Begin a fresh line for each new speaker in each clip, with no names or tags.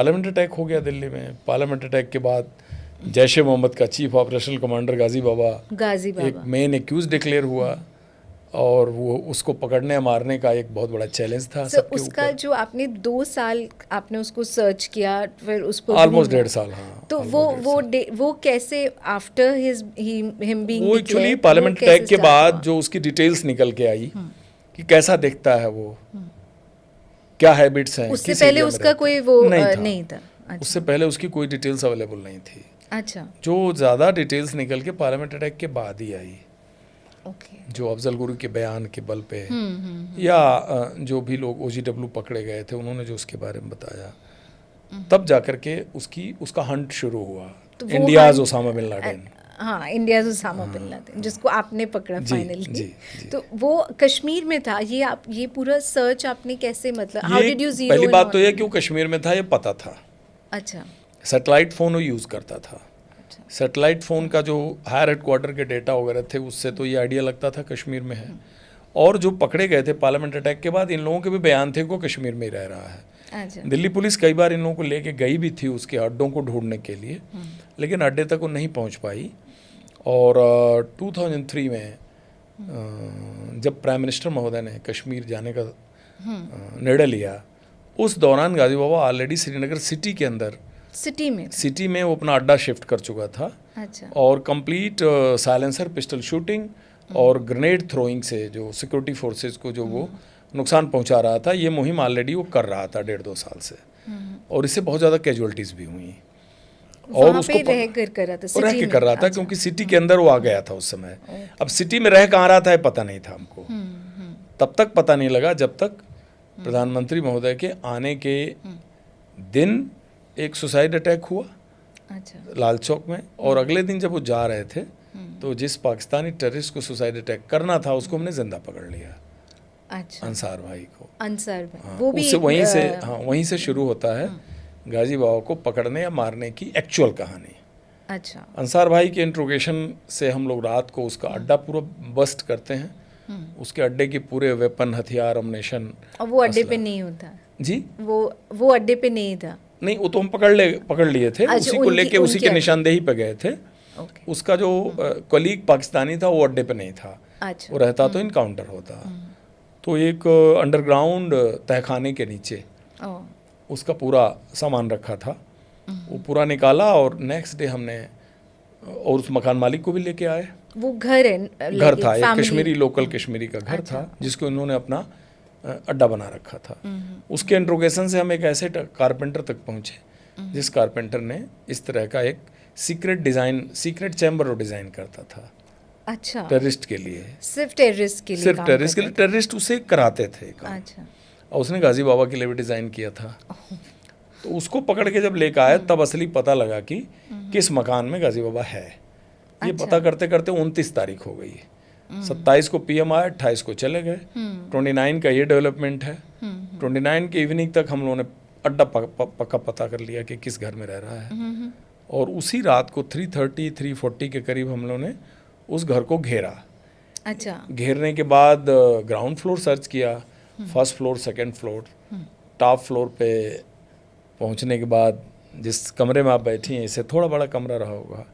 Parliament attack हो गया दिल्ली में। पार्लियामेंट अटैक के बाद जैश ए मोहम्मद का चीफ ऑपरेशनल कमांडर गाजी बाबा एक मेन एक्यूज डिक्लेयर हुआ और वो उसको पकड़ने मारने का एक बहुत बड़ा चैलेंज था सबके
उसका
ऊपर।
जो आपने 2 साल आपने उसको सर्च किया, फिर उसको
ऑलमोस्ट 1.5 साल, हाँ।
तो वो कैसे आफ्टर हिम बीइंग
वो एक्चुअली पार्लियामेंट अटैक के बाद जो उसकी डिटेल्स निकल के आई कि कैसा दिखता है वो, क्या हैबिट्स हैं,
उससे पहले उसका कोई वो नहीं था। अच्छा।
उससे पहले उसकी कोई डिटेल्स अवेलेबल नहीं थी।
अच्छा।
जो ज़्यादा डिटेल्स निकल के पार्लियामेंट अटैक के बाद ही आई।
ओके।
जो अफजल गुरु के बयान के बल पे या जो भी लोग OGW पकड़े गए थे उन्होंने जो उसके बारे में बताया, तब जाकर के उसका हंट शुरू हुआ।
तो
इंडियाज ओसामा बिन लादेन।
हाँ, इंडियाज ओसामा बिन लादेन, जिसको आपने पकड़ा फाइनली।
जी।
तो वो कश्मीर में था। ये पूरा सर्च आपने कैसे, मतलब हाउ डिड यू जीरो?
पहली बात तो ये कि वो कश्मीर में था, ये पता था।
अच्छा।
सैटेलाइट फ़ोन वो यूज़ करता था। सैटेलाइट फ़ोन का जो हायर हेडक्वार्टर के डेटा वगैरह थे उससे तो ये आइडिया लगता था कश्मीर में है। और जो पकड़े गए थे पार्लियामेंट अटैक के बाद, इन लोगों के भी बयान थे कि वो कश्मीर में ही रह रहा है।
अच्छा।
दिल्ली पुलिस कई बार इन लोगों को लेके गई भी थी उसके अड्डों को ढूंढने के लिए, लेकिन अड्डे तक वो नहीं पहुंच पाई। और 2003 में जब प्राइम मिनिस्टर महोदय ने कश्मीर जाने का निर्णय लिया, उस दौरान गाजी बाबा ऑलरेडी श्रीनगर सिटी में वो अपना अड्डा शिफ्ट कर चुका था।
अच्छा।
और कंप्लीट साइलेंसर पिस्टल शूटिंग और ग्रेनेड थ्रोइंग से जो सिक्योरिटी फोर्सेस को जो वो नुकसान पहुंचा रहा था, ये मुहिम ऑलरेडी वो कर रहा था 1.5-2 साल से। और इससे बहुत ज़्यादा कैजुअलिटीज़ भी हुई। और उसको
रह के
कर रहा था क्योंकि सिटी के अंदर वो आ गया था उस समय। अब सिटी में रह कहाँ रहा था ये पता नहीं था हमको। तब तक पता नहीं लगा जब तक प्रधानमंत्री महोदय के आने के दिन एक सुसाइड अटैक हुआ।
अच्छा।
लाल चौक में। और अगले दिन जब वो जा रहे थे तो जिस पाकिस्तानी टेररिस्ट को सुसाइड अटैक करना था उसको हमने जिंदा पकड़ लिया।
अच्छा।
अंसार भाई को।
अंसार भाई।
हाँ,
वो भी
वहीं से शुरू होता है गाजी बाबा को पकड़ने या मारने की एक्चुअल कहानी।
अच्छा।
अंसार भाई के इंट्रोगेशन से हम लोग रात को उसका अड्डा पूरा बस्ट करते हैं। उसके अड्डे की पूरे वेपन, हथियार, अम्युनिशन।
और वो अड्डे पे नहीं होता
जी।
वो अड्डे पे नहीं था।
नहीं, वो तो हम पकड़ लिए थे। उसी को लेके उसी के निशानदेही पे गए थे। उसका जो कलीग पाकिस्तानी था वो अड्डे पे नहीं था।
अच्छा।
वो रहता तो इनकाउंटर होता। तो एक अंडरग्राउंड तहखाने के नीचे उसका पूरा सामान रखा था। वो पूरा निकाला और नेक्स्ट डे हमने, और उस मकान मालिक को भी लेके आए।
वो घर
था, एक कश्मीरी, लोकल कश्मीरी का घर था जिसको इन्होंने अपना अड्डा बना रखा था। उसके इंट्रोगेशन से हम एक ऐसे कारपेंटर तक पहुंचे जिस कारपेंटर ने इस तरह का एक सीक्रेट चैम्बर डिज़ाइन करता था।
अच्छा।
टेररिस्ट के लिए,
सिर्फ टेररिस्ट के लिए
टेररिस्ट उसे कराते थे काम।
अच्छा। और
उसने गाजी बाबा के लिए भी डिज़ाइन किया था। तो उसको पकड़ के जब लेकर आए तब असली पता लगा कि किस मकान में गाजी बाबा है। ये पता करते करते 29 तारीख हो गई। 27 को PM आया, 28 को चले गए। 29 का ये डेवलपमेंट है। 29 के इवनिंग तक हम लोगों ने अड्डा पक्का पता कर लिया कि किस घर में रह रहा है। और उसी रात को 3:40 के करीब हम लोगों ने उस घर को घेरा।
अच्छा।
घेरने के बाद ग्राउंड फ्लोर सर्च किया, first floor, second floor, top floor पे पहुंचने के बाद जिस कमरे में आप बैठी हैं इससे थोड़ा बड़ा कमरा रहा होगा।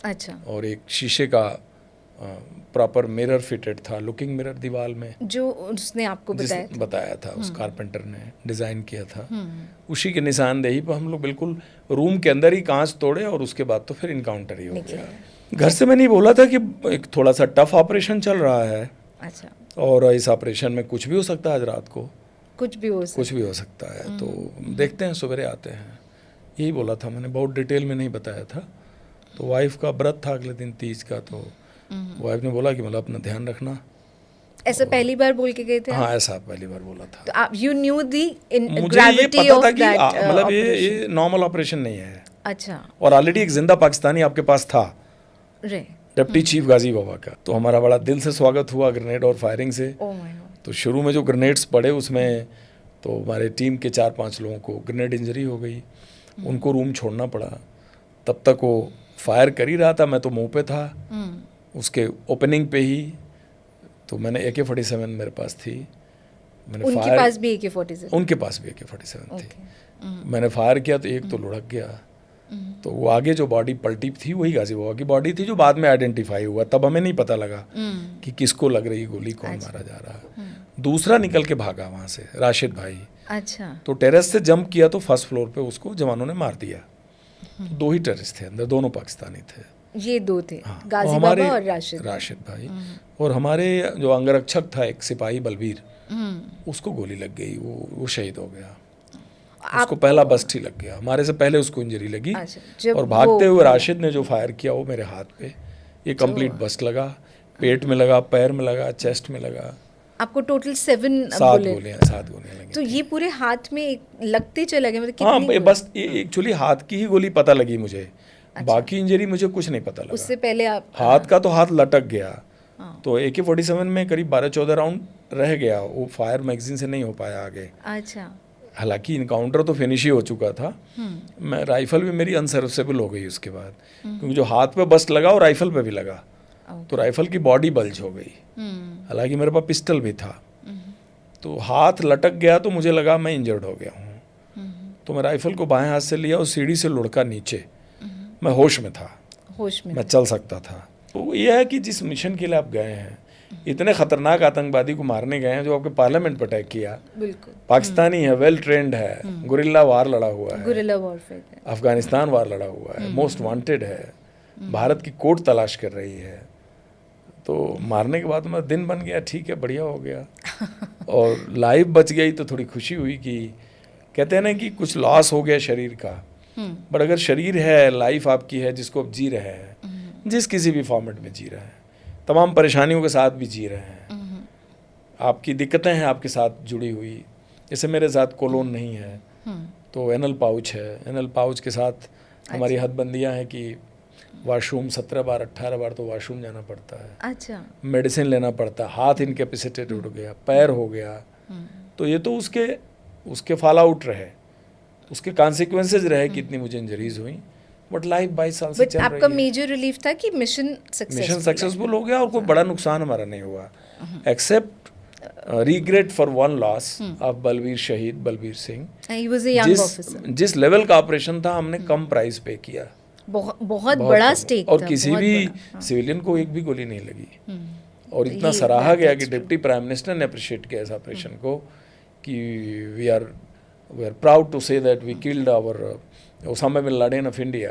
अच्छा।
और एक शीशे का प्रॉपर मिरर फिटेड था, लुकिंग मिरर दीवार में,
जो उसने आपको
बताया था उस कारपेंटर ने डिज़ाइन किया था। उसी के निशानदेही पर हम लोग बिल्कुल रूम के अंदर ही कांच तोड़े और उसके बाद तो फिर इनकाउंटर ही हो गया। घर से मैंने बोला था कि एक थोड़ा सा टफ ऑपरेशन चल रहा है।
अच्छा।
और इस ऑपरेशन में कुछ भी हो सकता है, आज रात को
कुछ भी हो सकता
है। तो देखते हैं, सवेरे आते हैं, यही बोला था मैंने। बहुत डिटेल में नहीं बताया था। तो वाइफ का व्रत था अगले दिन 30 का, तो वाइफ ने बोला कि मतलब अपना ध्यान रखना।
ऐसा पहली बार बोल के गए थे?
हाँ, ऐसा पहली बार बोला था।
तो आप you new the
gravity of that, मतलब ये नॉर्मल ऑपरेशन नहीं है।
अच्छा।
और ऑलरेडी एक जिंदा पाकिस्तानी आपके पास था, डिप्टी चीफ गाजी बाबा का। तो हमारा बड़ा दिल से स्वागत हुआ ग्रेनेड और फायरिंग से। तो शुरू में जो ग्रेनेड्स पड़े उसमें तो हमारे टीम के 4-5 लोगों को ग्रेनेड इंजरी हो गई, उनको रूम छोड़ना पड़ा। तब तक वो फायर कर ही रहा था, मैं तो मुंह पे था उसके ओपनिंग पे ही। तो मैंने AK-47 मेरे पास थी, मैंने
उनके
फायर,
पास भी AK-47?
उनके पास भी AK-47 थी।
ओके।
मैंने फायर किया तो एक तो लुढ़क गया, तो वो आगे जो बॉडी पलटी थी वही गाजी बाबा की बॉडी थी, जो बाद में आइडेंटिफाई हुआ। तब हमें नहीं पता लगा कि किसको लग रही गोली, कौन मारा जा रहा। दूसरा निकल के भागा वहाँ से, राशिद भाई।
अच्छा।
तो टेरेस से जंप किया तो फर्स्ट फ्लोर पे उसको जवानों ने मार दिया। तो 2 ही टेररिस्ट थे अंदर, दोनों पाकिस्तानी थे।
ये 2 थे,
हाँ,
गाजी
हमारे
बाबा और राशिद
भाई। और हमारे जो अंगरक्षक था एक सिपाही बलबीर, उसको गोली लग गई, वो शहीद हो गया। उसको पहला बस्ट ही लग गया, हमारे से पहले उसको इंजरी लगी।
अच्छा,
और भागते हुए राशिद ने जो फायर किया वो मेरे हाथ पे, ये कंप्लीट बस्ट लगा, पेट में लगा, पैर में लगा, चेस्ट में लगा।
आपको टोटल 7
गोलियां लगी।
तो ये पूरे हाथ में लगते चले गए, मतलब
हाँ,
कितनी?
बस एक्चुअली हाथ की ही गोली पता लगी मुझे। बाकी इंजरी मुझे कुछ नहीं पता लगा।
उससे पहले आप
हाथ का तो हाथ लटक गया। तो AK-47 में करीब 12-14 राउंड रह गया, वो फायर मैगजीन से नहीं हो पाया आगे।
अच्छा।
हालांकि इनकाउंटर तो फिनिश ही हो चुका था। मैं राइफल भी मेरी अनसर्विसेबल हो गई उसके बाद, क्योंकि जो हाथ पे बस्ट लगा और राइफल पे भी लगा, तो राइफल की बॉडी बल्ज हो गई। हालांकि मेरे पास पिस्टल भी था, तो हाथ लटक गया तो मुझे लगा मैं इंजर्ड हो गया हूँ। तो मैं राइफल को बाएं हाथ से लिया और सीढ़ी से लुढ़का नीचे। मैं होश में था, मैं चल सकता था। तो यह है कि जिस मिशन के लिए आप गए हैं, इतने खतरनाक आतंकवादी को मारने गए हैं जो आपके पार्लियामेंट पर अटैक किया।
बिल्कुल।
पाकिस्तानी है, वेल ट्रेंड है, गुरिल्ला वार लड़ा हुआ है,
गुरिल्ला वॉरफेयर,
अफगानिस्तान वार लड़ा हुआ है, मोस्ट वांटेड है, भारत की कोर्ट तलाश कर रही है। तो मारने के बाद मैं दिन बन गया, ठीक है, बढ़िया हो गया। और लाइफ बच गई तो थोड़ी खुशी हुई कि कहते हैं ना कि कुछ लॉस हो गया शरीर का, बट अगर शरीर है, लाइफ आपकी है जिसको आप जी रहे हैं, जिस किसी भी फॉर्मेट में जी रहे हैं, तमाम परेशानियों के साथ भी जी रहे हैं, आपकी दिक्कतें हैं आपके साथ जुड़ी हुई। जैसे मेरे साथ कोलोन नहीं है तो एनल पाउच है, एनल पाउच के साथ हमारी हदबंदियां हैं कि वॉशरूम 17 बार 18 बार तो वॉशरूम जाना पड़ता है।
अच्छा।
मेडिसिन लेना पड़ता है, हाथ इनकेपेसिटेड हो गया, पैर हो गया, तो ये तो उसके फॉल आउट रहे, उसके कॉन्सिक्वेंसेज रहे कि इतनी मुझे इंजरीज हुई। बट लाइफ 22 साल से चल रही है।
आपका मेजर रिलीफ था कि मिशन
सक्सेसफुल हो गया और कोई बड़ा नुकसान हमारा नहीं हुआ, except regret for one loss of Balbir Singh.
He was a young officer.
जिस लेवल का ऑपरेशन था हमने कम प्राइस पे किया,
बहुत बड़ा स्टेक था,
और किसी भी सिविलियन को एक भी गोली नहीं लगी। और इतना सराहा गया कि डिप्टी प्राइम मिनिस्टर ने अप्रिशिएट किया इस ऑपरेशन को कि we are proud to say that we killed our Osama bin Laden of India.